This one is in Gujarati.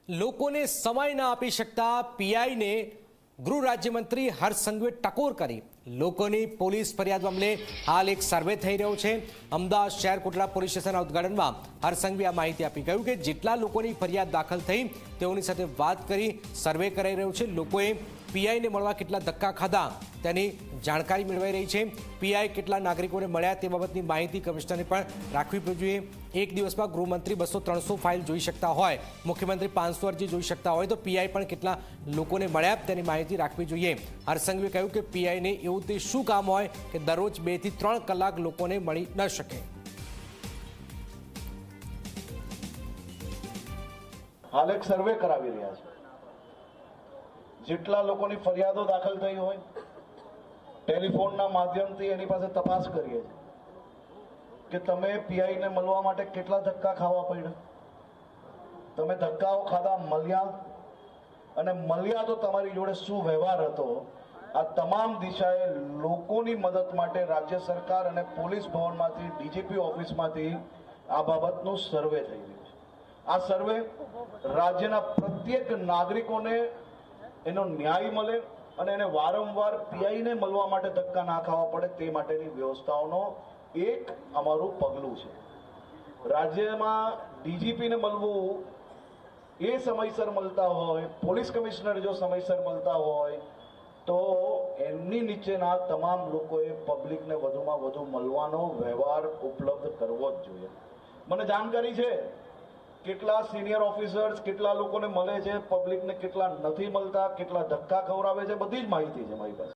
લોકોને સમય ન આપી શકતા પીઆઈને ગૃહ રાજ્યમંત્રી હર્ષ સંઘવીએ ટકોર કરી લોકોની પોલીસ ફરિયાદ મામલે હાલ એક સર્વે થઈ રહ્યો છે। અમદાવાદ શહેર કોટડા પોલીસ સ્ટેશનના ઉદ્ઘાટનમાં હર્ષ સંઘવીએ આ માહિતી આપી, કહ્યું કે જેટલા લોકોની ફરિયાદ દાખલ થઈ તેઓની સાથે વાત કરી સર્વે કરાઈ રહ્યો છે। લોકોએ પીઆઈને મળવા કેટલા ધક્કા ખાધા તેની જાણકારી મેળવાઈ રહી છે। પીઆઈ કેટલા નાગરિકોને મળ્યા તે બાબતની માહિતી કમિશનરને પણ રાખવી જોઈએ। એક દિવસમાં ગૃહમંત્રી 200-300 ફાઇલ જોઈ શકતા હોય, મુખ્યમંત્રી 500 અરજી જોઈ શકતા હોય તો પીઆઈ પણ કેટલા લોકોને મળ્યા તેની માહિતી રાખવી જોઈએ। હર્ષ સંઘવીએ કહ્યું કે પીઆઈને એવું તે શું કામ હોય કે દરરોજ 2 થી 3 કલાક લોકોને મળી ન શકે। હાલ એક સર્વે કરાવી રહ્યા છે। જેટલા લોકોની ફરિયાદો દાખલ થઈ હોય ટેલિફોનના માધ્યમથી એની પાસે તપાસ કરીએ કે તમે પીઆઈને મળવા માટે કેટલા ધક્કા ખાવા પડ્યા, તમે ધક્કાઓ ખાધા મળ્યા, અને મળ્યા તો તમારી જોડે શું વ્યવહાર હતો। આ તમામ દિશાએ લોકોની મદદ માટે રાજ્ય સરકાર અને પોલીસ ભવનમાંથી ડીજીપી ઓફિસમાંથી આ બાબતનું સર્વે થઈ રહ્યું છે। આ સર્વે રાજ્યના પ્રત્યેક નાગરિકોને એનો ન્યાય મળે અને એને વારંવાર પીઆઈને મળવા માટે ધક્કા ના ખાવા પડે તે માટેની વ્યવસ્થાઓનો એક અમારું પગલું છે। રાજ્યમાં ડીજીપીને મળવું એ સમયસર મળતા હોય, પોલીસ કમિશનર જો સમયસર મળતા હોય તો એમની નીચેના તમામ લોકોએ પબ્લિકને વધુમાં વધુ મળવાનો વ્યવહાર ઉપલબ્ધ કરવો જ જોઈએ। મને જાણકારી છે કેટલા સિનિયર ઓફિસર્સ કેટલા લોકોને મળે છે, પબ્લિકને કેટલા નથી મળતા, કેટલા ધક્કા ખવડાવે છે, બધી જ માહિતી છે મારી પાસે।